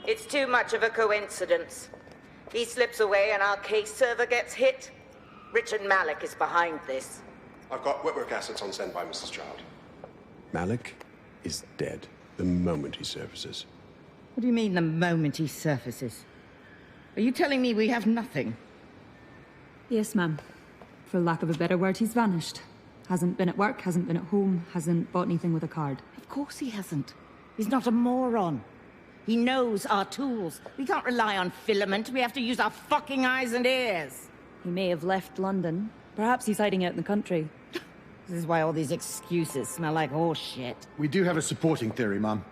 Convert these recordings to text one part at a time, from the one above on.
It's too much of a coincidence. He slips away and our case server gets hit. Richard Malik is behind this. I've got wetwork assets on send by Mrs. Child. Malik is dead the moment he surfaces. What do you mean, the moment he surfaces? Are you telling me we have nothing? Yes, ma'am. For lack of a better word, he's vanished. Hasn't been at work, hasn't been at home, hasn't bought anything with a card. Of course he hasn't. He's not a moron. He knows our tools. We can't rely on filament. We have to use our fucking eyes and ears. He may have left London. Perhaps he's hiding out in the country. This is why all these excuses smell like horse shit. We do have a supporting theory, Mum.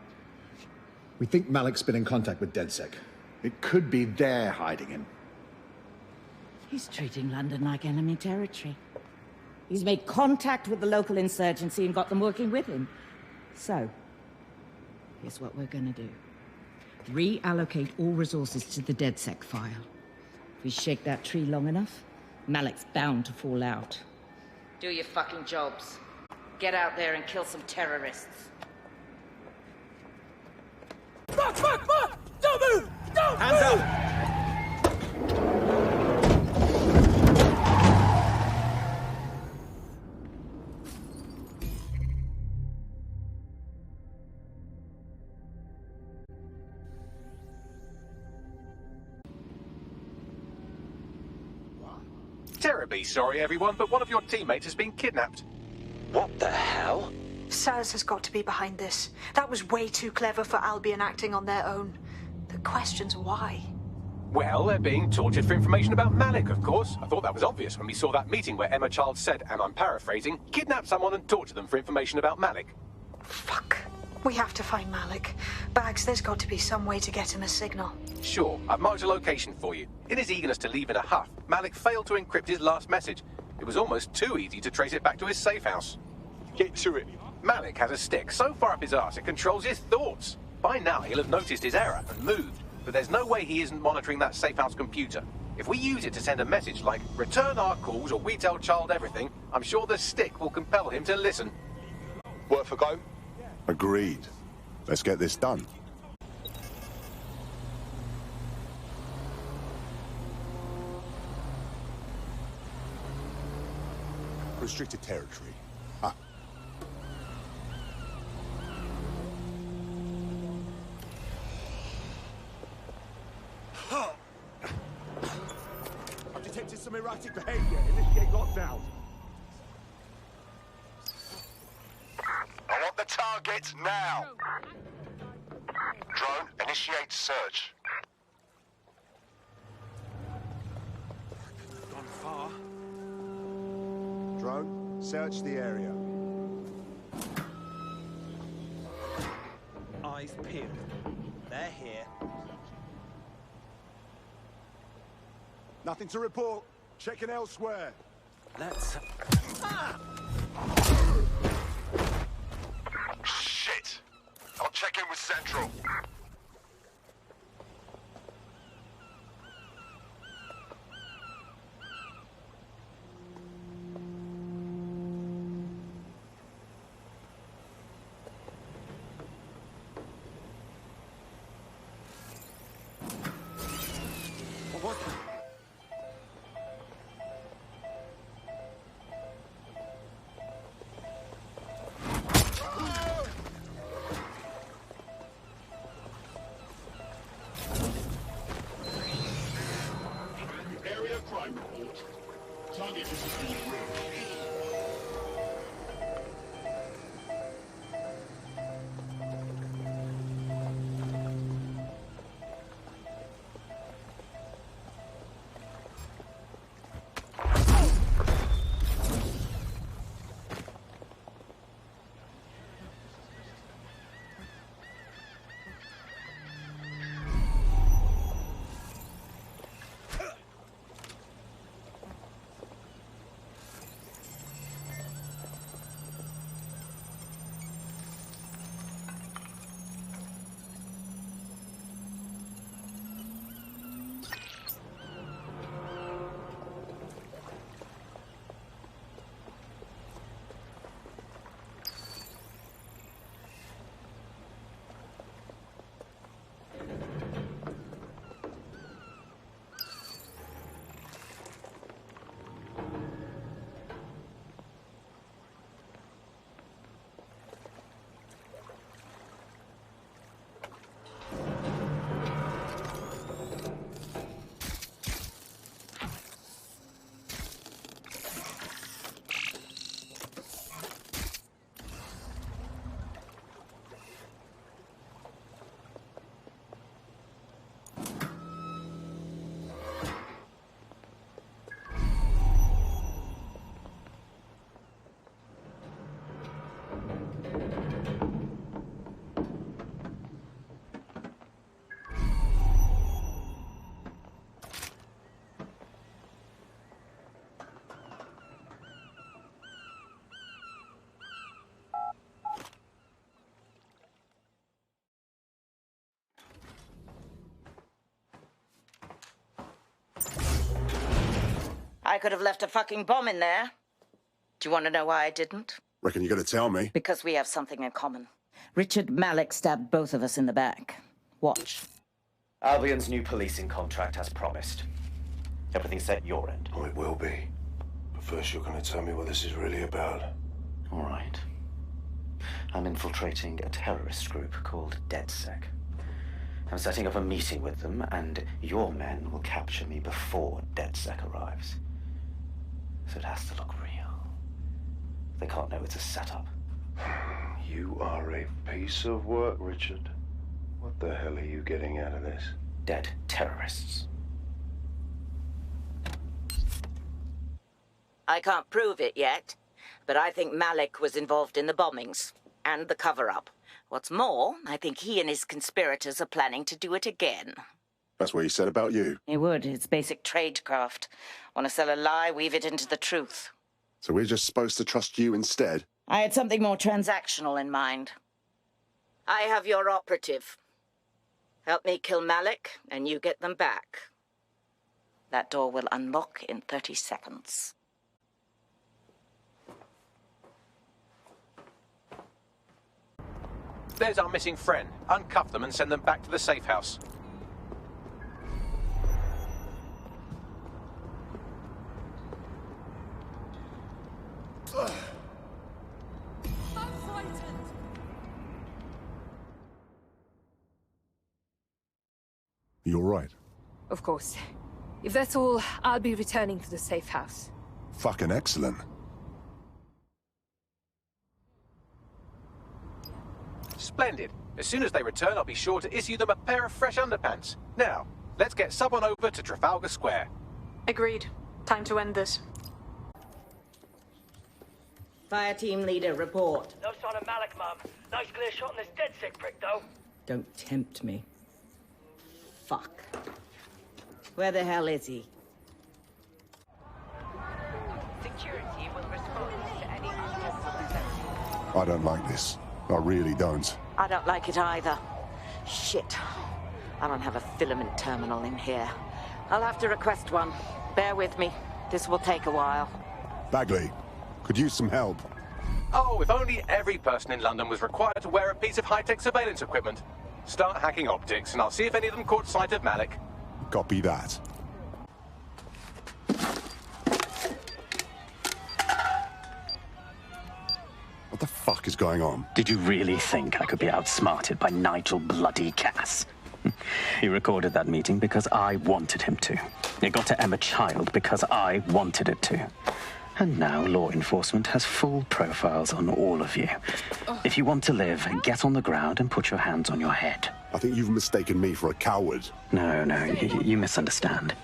We think Malik's been in contact with DedSec. It could be they're hiding him. He's treating London like enemy territory. He's made contact with the local insurgency and got them working with him. So, here's what we're gonna do. Reallocate all resources to the DedSec file. If we shake that tree long enough, Malik's bound to fall out. Do your fucking jobs. Get out there and kill some terrorists. Fuck! Don't move! Don't Hands move! up! Terribly sorry, everyone, but one of your teammates has been kidnapped. What the hell? SIRS has got to be behind this. That was way too clever for Albion acting on their own. The question's why. Well, they're being tortured for information about Malik, of course. I thought that was obvious when we saw that meeting where Emma Child said, and I'm paraphrasing, kidnap someone and torture them for information about Malik. Fuck. We have to find Malik. Bags, there's got to be some way to get him a signal. Sure, I've marked a location for you. In his eagerness to leave in a huff, Malik failed to encrypt his last message. It was almost too easy to trace it back to his safe house. Get to it. Malik has a stick so far up his arse it controls his thoughts. By now he'll have noticed his error and moved, but there's no way he isn't monitoring that safe house computer. If we use it to send a message like, return our calls or we tell Child everything, I'm sure the stick will compel him to listen. Worth a go? Agreed. Let's get this done. Restricted territory. Ah. I've detected some erratic behavior. Initiate lockdown. I want the target now. Drone, initiate search. Gone far. Drone, search the area. Eyes peeled. They're here. Nothing to report. Checking elsewhere. Let's... Shit! I'll check in with Central. What? Area crime report. Target is being removed. I could have left a fucking bomb in there. Do you want to know why I didn't? Reckon you're gonna tell me? Because we have something in common. Richard Malik stabbed both of us in the back. Watch. Albion's new policing contract as promised. Everything set your end. Oh, it will be. But first you're gonna tell me what this is really about. All right. I'm infiltrating a terrorist group called DedSec. I'm setting up a meeting with them, and your men will capture me before DedSec arrives. So it has to look real. They can't know it's a setup. You are a piece of work, Richard. What the hell are you getting out of this? Dead terrorists. I can't prove it yet, but I think Malik was involved in the bombings and the cover-up. What's more, I think he and his conspirators are planning to do it again. That's what he said about you. He would. It's basic tradecraft. Want to sell a lie, weave it into the truth. So we're just supposed to trust you instead? I had something more transactional in mind. I have your operative. Help me kill Malik, and you get them back. That door will unlock in 30 seconds. There's our missing friend. Uncuff them and send them back to the safe house. You're right. Of course. If that's all, I'll be returning to the safe house. Fucking excellent. Splendid. As soon as they return, I'll be sure to issue them a pair of fresh underpants. Now, let's get someone over to Trafalgar Square. Agreed. Time to end this. Fire team leader, report. No sign of Malik, Mum. Nice clear shot on this DedSec prick, though. Don't tempt me. Fuck. Where the hell is he? Security will respond to any unlawful I don't like this. I really don't. I don't like it either. Shit. I don't have a filament terminal in here. I'll have to request one. Bear with me. This will take a while. Bagley, could use some help. Oh, if only every person in London was required to wear a piece of high-tech surveillance equipment. Start hacking optics, and I'll see if any of them caught sight of Malik. Copy that. What the fuck is going on? Did you really think I could be outsmarted by Nigel bloody Cass? He recorded that meeting because I wanted him to. It got to Emma Child because I wanted it to. And now law enforcement has full profiles on all of you. If you want to live, get on the ground and put your hands on your head. I think you've mistaken me for a coward. No, you misunderstand.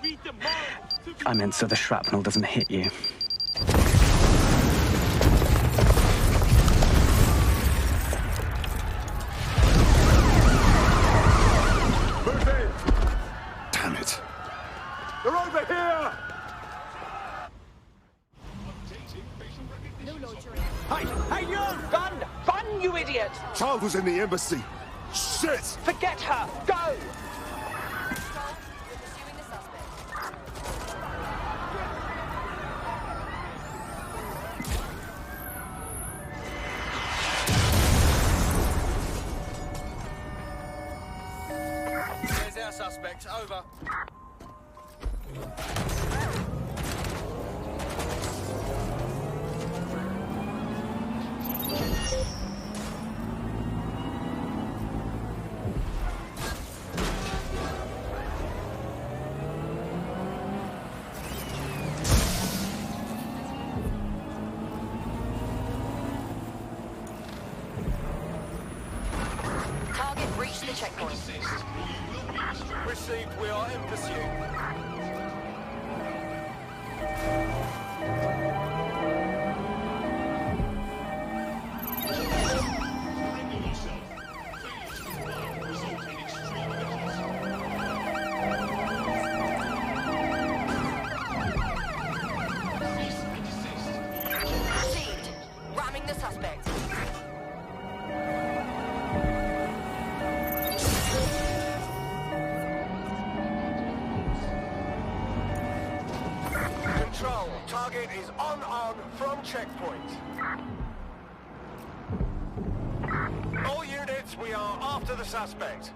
I meant so the shrapnel doesn't hit you. Move in! Damn it. They're over here! Hey, you! Gun! Gun, you idiot! Child was in the embassy. Shit! Forget her! Go! There's our suspect. Over. Target reached the checkpoint. Received. We are in pursuit. Received. Ramming the suspect. Control. checkpoint. All units, we are after the suspect.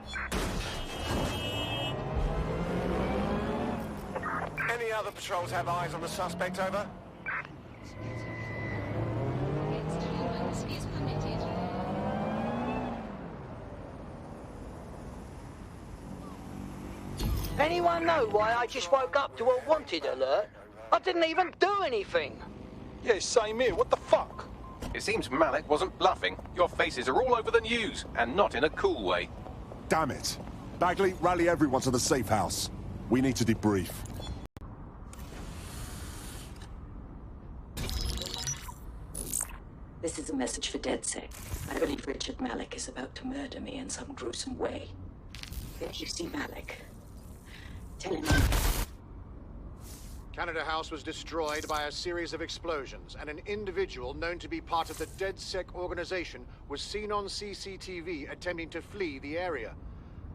Any other patrols have eyes on the suspect, over? Anyone know why I just woke up to a wanted alert? I didn't even do anything. Yeah, same here. What the fuck? It seems Malik wasn't bluffing. Your faces are all over the news, and not in a cool way. Damn it. Bagley, rally everyone to the safe house. We need to debrief. This is a message for DedSec. I believe Richard Malik is about to murder me in some gruesome way. If you see Malik, tell him. Canada House was destroyed by a series of explosions, and an individual known to be part of the DedSec organization was seen on CCTV attempting to flee the area.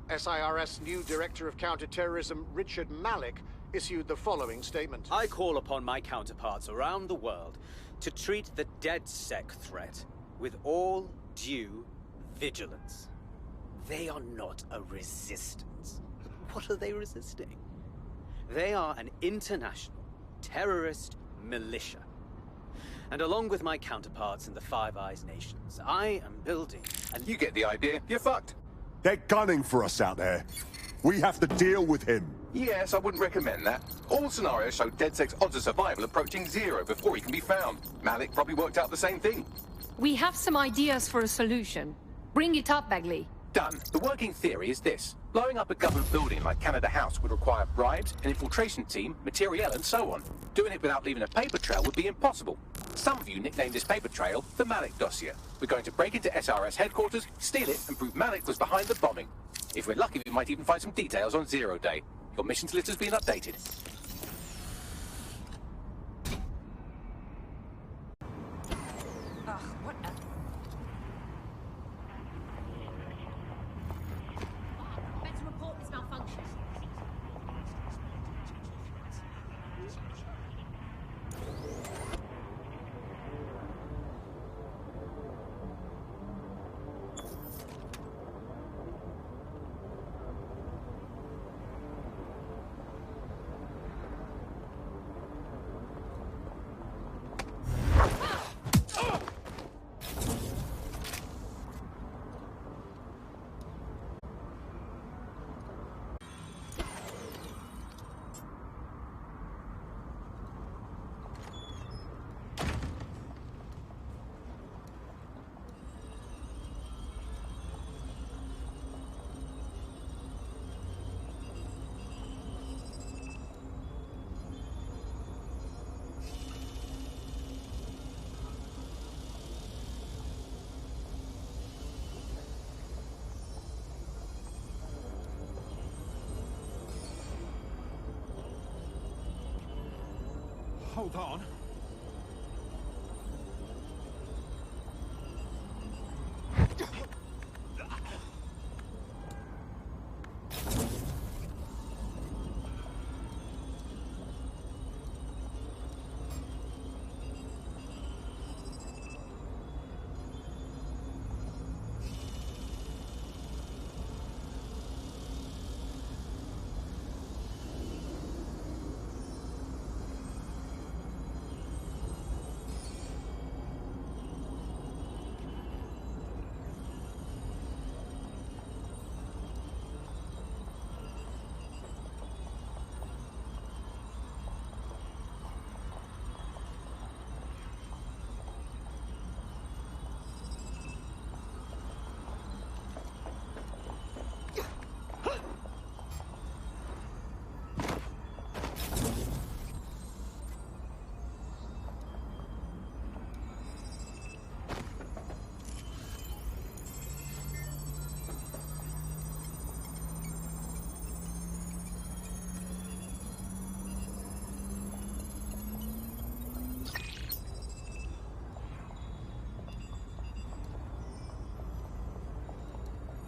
SIRS new Director of Counterterrorism Richard Malik issued the following statement. I call upon my counterparts around the world to treat the DedSec threat with all due vigilance. They are not a resistance. What are they resisting? They are an international terrorist militia. And along with my counterparts in the Five Eyes nations, I am building a... You get the idea. You're fucked. They're gunning for us out there. We have to deal with him. Yes, I wouldn't recommend that. All scenarios show DedSec's odds of survival approaching 0 before he can be found. Malik probably worked out the same thing. We have some ideas for a solution. Bring it up, Bagley. Done. The working theory is this. Blowing up a government building like Canada House would require bribes, an infiltration team, materiel, and so on. Doing it without leaving a paper trail would be impossible. Some of you nicknamed this paper trail the Malik dossier. We're going to break into SRS headquarters, steal it, and prove Malik was behind the bombing. If we're lucky, we might even find some details on Zero Day. Your missions list has been updated. Better report this malfunction. Hold on.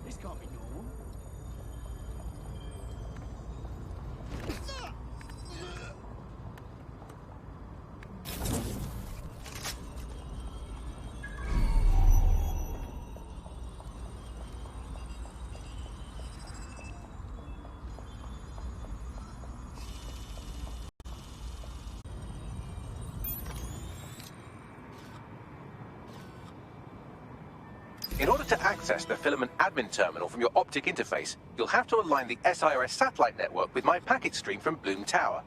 This can't be normal. In order to access the filament admin terminal from your optic interface, you'll have to align the SIRS satellite network with my packet stream from Bloom Tower.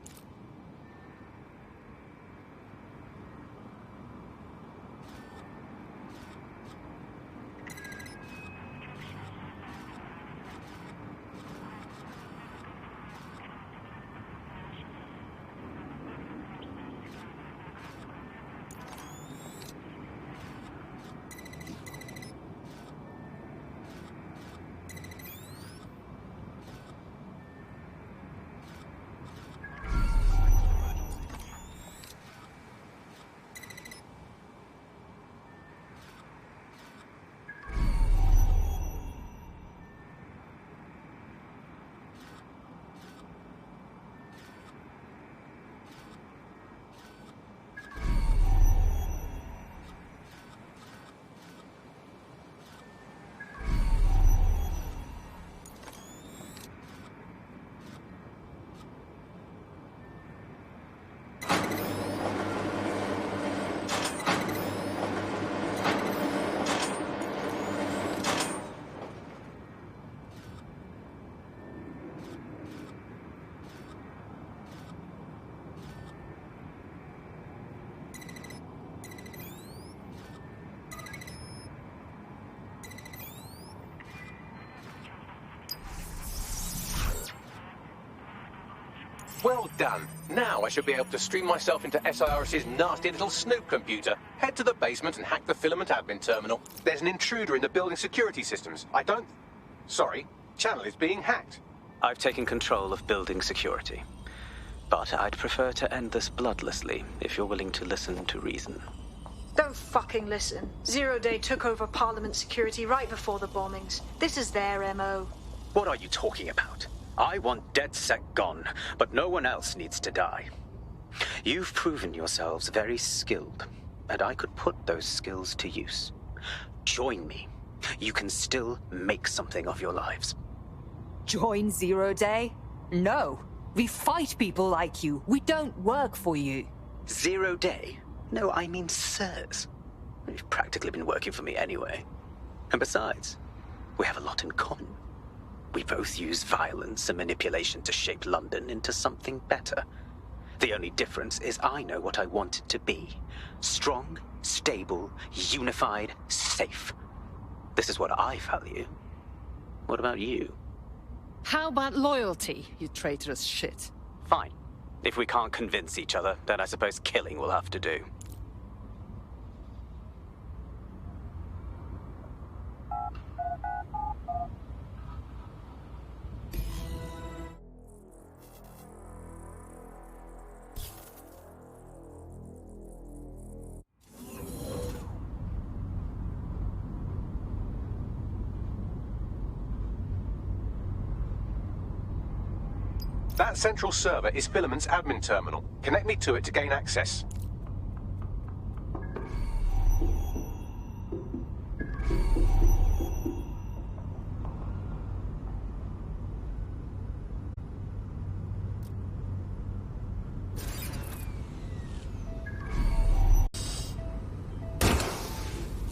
Well done. Now I should be able to stream myself into SIRS's nasty little snoop computer, head to the basement and hack the filament admin terminal. There's an intruder in the building security systems. Sorry, channel is being hacked. I've taken control of building security. But I'd prefer to end this bloodlessly, if you're willing to listen to reason. Don't fucking listen. Zero Day took over Parliament security right before the bombings. This is their MO. What are you talking about? I want DedSec gone, but no one else needs to die. You've proven yourselves very skilled, and I could put those skills to use. Join me. You can still make something of your lives. Join Zero Day? No. We fight people like you. We don't work for you. Zero Day? No, I mean SIRS. You've practically been working for me anyway. And besides, we have a lot in common. We both use violence and manipulation to shape London into something better. The only difference is I know what I want it to be. Strong, stable, unified, safe. This is what I value. What about you? How about loyalty, you traitorous shit? Fine. If we can't convince each other, then I suppose killing will have to do. That central server is Filament's admin terminal. Connect me to it to gain access.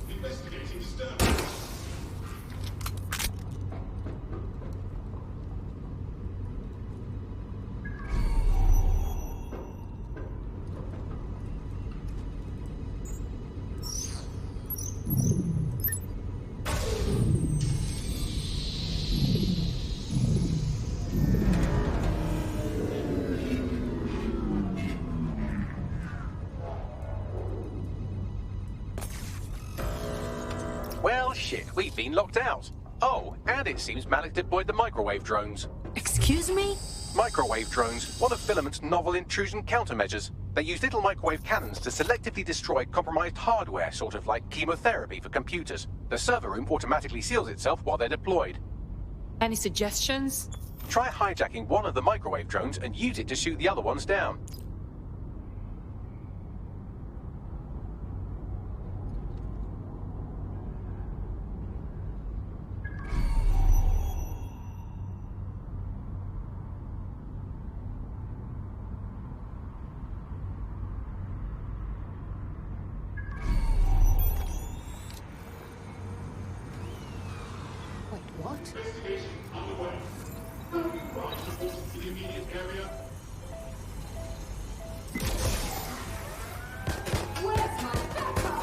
Investigating disturbance. Well, shit, we've been locked out. Oh, and it seems Malik deployed the microwave drones. Excuse me? Microwave drones, one of Filament's novel intrusion countermeasures. They use little microwave cannons to selectively destroy compromised hardware, sort of like chemotherapy for computers. The server room automatically seals itself while they're deployed. Any suggestions? Try hijacking one of the microwave drones and use it to shoot the other ones down. Investigation underway. Will you rise report to the immediate area? Where's my backup?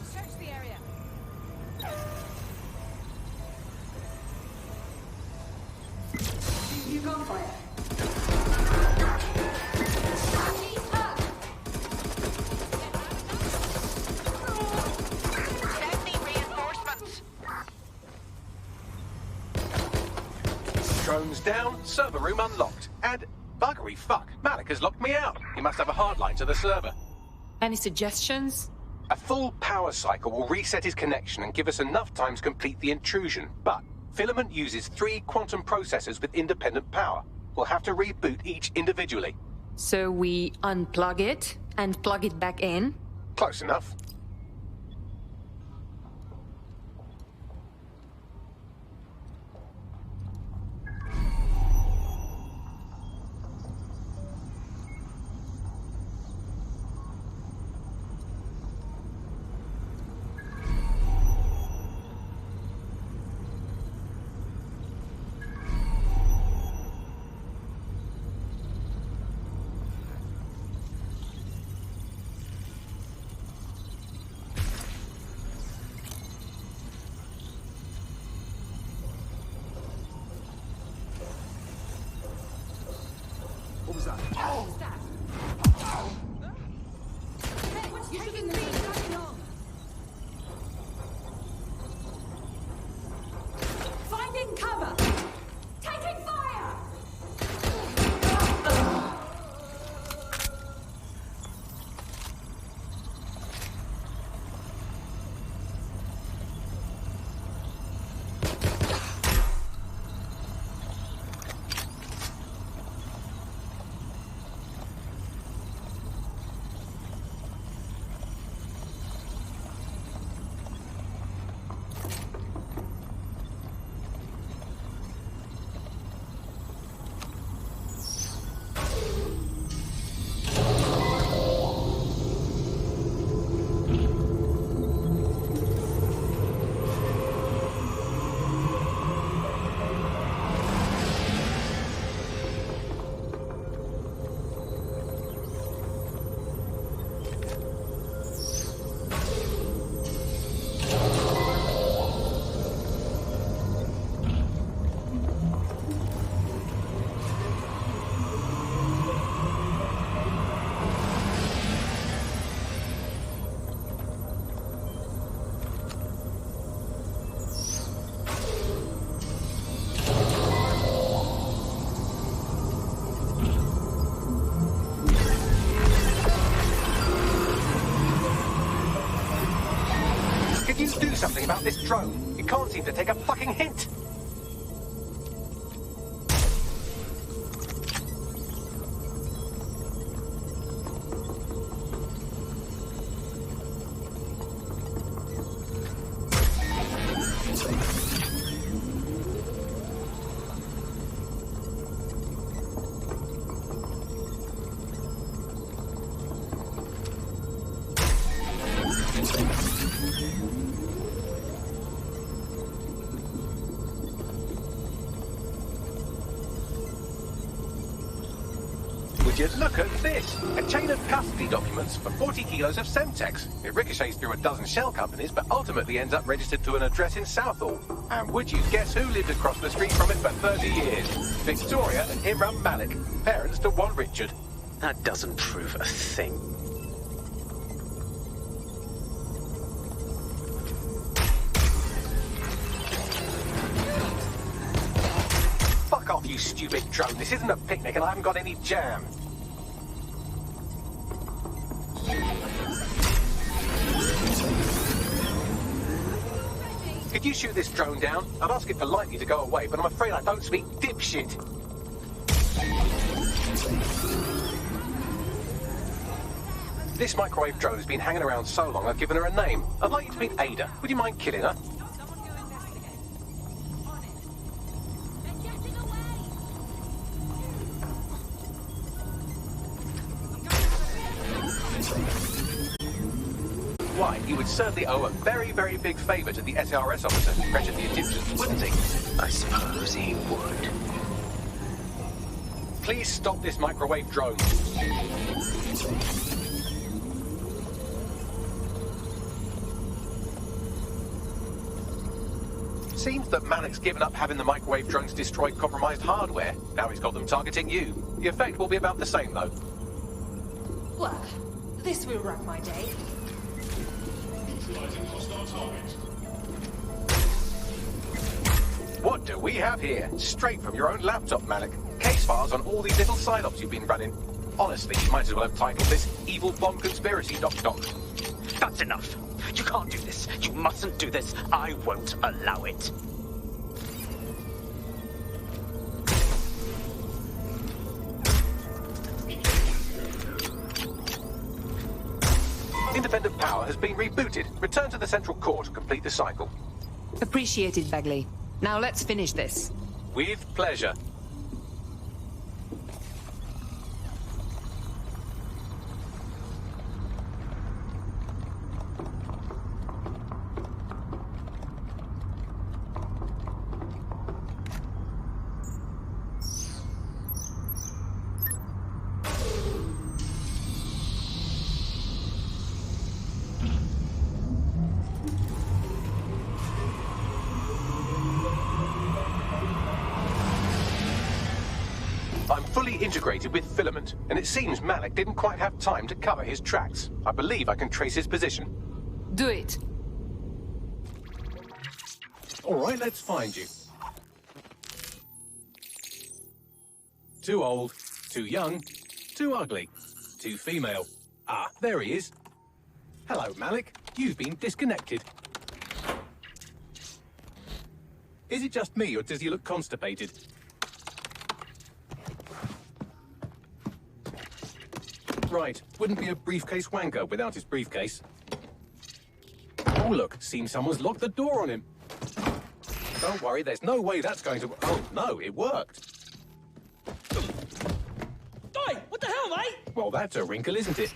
Search the area. You gunfire. Send me reinforcements. Drones down, server room unlocked. And buggery fuck, Malik has locked me out. He must have a hard line to the server. Any suggestions? A full power cycle will reset his connection and give us enough time to complete the intrusion. But Filament uses 3 quantum processors with independent power. We'll have to reboot each individually. So we unplug it and plug it back in? Close enough. What was that? Finding cover! Taking fire! Do something about this drone. It can't seem to take a fucking hint. Would you look at this? A chain of custody documents for 40 kilos of Semtex. It ricochets through a dozen shell companies, but ultimately ends up registered to an address in Southall. And would you guess who lived across the street from it for 30 years? Victoria and Imran Malik, parents to one Richard. That doesn't prove a thing. Fuck off, you stupid drone. This isn't a picnic and I haven't got any jam. Could you shoot this drone down? I'd ask it politely to go away, but I'm afraid I don't speak dipshit. This microwave drone has been hanging around so long I've given her a name. I'd like you to meet Ada. Would you mind killing her? Why, he would certainly owe a very, very big favour to the SIRS officer who pressured the Egyptians, wouldn't he? I suppose he would. Please stop this microwave drone. Seems that Malik's given up having the microwave drones destroy compromised hardware. Now he's got them targeting you. The effect will be about the same, though. Well, this will wrap my day. What do we have here? Straight from your own laptop, Malik. Case files on all these little side-ops you've been running. Honestly, you might as well have titled this Evil Bomb Conspiracy, Doc. That's enough. You can't do this. You mustn't do this. I won't allow it. Independent power has been rebooted. Return to the central core to complete the cycle. Appreciated, Bagley. Now let's finish this. With pleasure. I'm fully integrated with Filament, and it seems Malik didn't quite have time to cover his tracks. I believe I can trace his position. Do it. All right, let's find you. Too old, too young, too ugly, too female. Ah, there he is. Hello, Malik. You've been disconnected. Is it just me, or does he look constipated? Right, wouldn't be a briefcase wanker without his briefcase. Oh look, seems someone's locked the door on him. Don't worry, there's no way that's going to... Oh no, it worked. Oi, what the hell, mate? Well, that's a wrinkle, isn't it?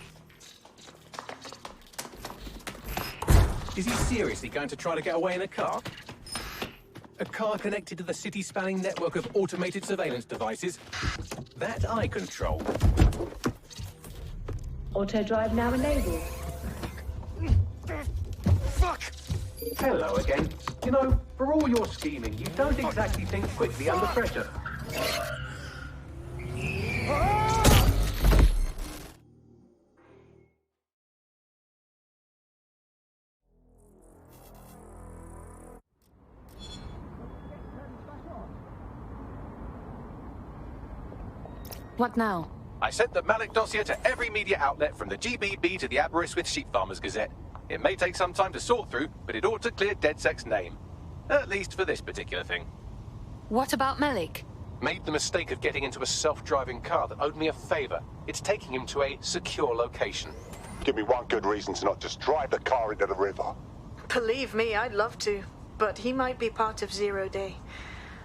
Is he seriously going to try to get away in a car? A car connected to the city-spanning network of automated surveillance devices? That I control. Auto drive now enabled. Fuck! Hello again. You know, for all your scheming, you don't exactly think quickly under pressure. What now? I sent the Malik dossier to every media outlet from the GBB to the Aberystwyth Sheep Farmers Gazette. It may take some time to sort through, but it ought to clear DedSec's name. At least for this particular thing. What about Malik? Made the mistake of getting into a self-driving car that owed me a favor. It's taking him to a secure location. Give me one good reason to not just drive the car into the river. Believe me, I'd love to. But he might be part of Zero Day.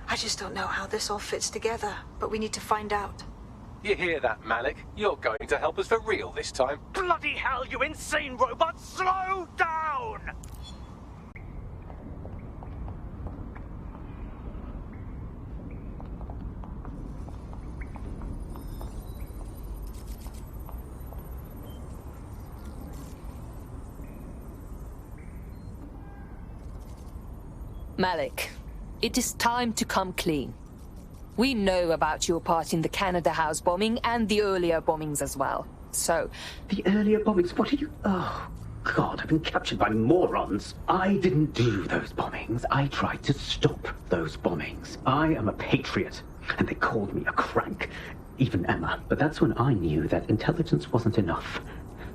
I just don't know how this all fits together, but we need to find out. You hear that, Malik? You're going to help us for real this time. Bloody hell, you insane robot! Slow down! Malik, it is time to come clean. We know about your part in the Canada House bombing and the earlier bombings as well. So... The earlier bombings? What are you... Oh, God, I've been captured by morons. I didn't do those bombings. I tried to stop those bombings. I am a patriot, and they called me a crank. Even Emma. But that's when I knew that intelligence wasn't enough.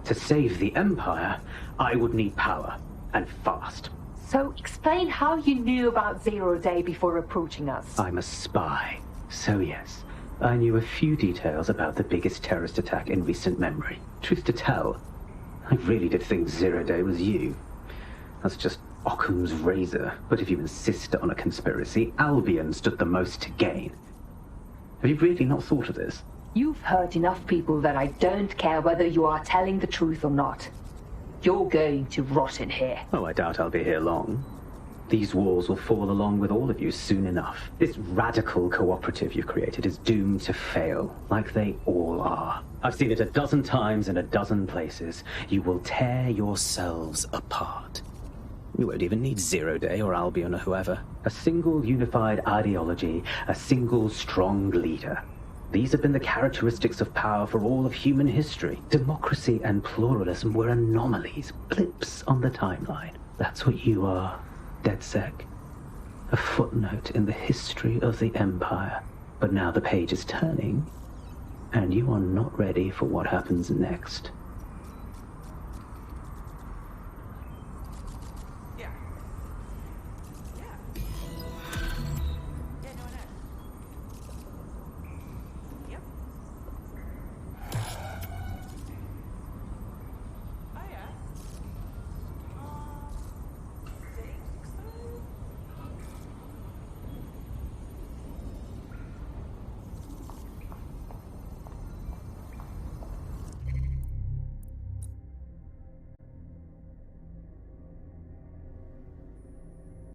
To save the Empire, I would need power, and fast. So explain how you knew about Zero Day before approaching us. I'm a spy. So yes, I knew a few details about the biggest terrorist attack in recent memory. Truth to tell, I really did think Zero Day was you. That's just Occam's razor. But if you insist on a conspiracy, Albion stood the most to gain. Have you really not thought of this? You've hurt enough people that I don't care whether you are telling the truth or not. You're going to rot in here. Oh, I doubt I'll be here long. These walls will fall along with all of you soon enough. This radical cooperative you've created is doomed to fail, like they all are. I've seen it a dozen times in a dozen places. You will tear yourselves apart. You won't even need Zero Day or Albion or whoever. A single unified ideology, a single strong leader. These have been the characteristics of power for all of human history. Democracy and pluralism were anomalies, blips on the timeline. That's what you are, DedSec. A footnote in the history of the Empire. But now the page is turning, and you are not ready for what happens next.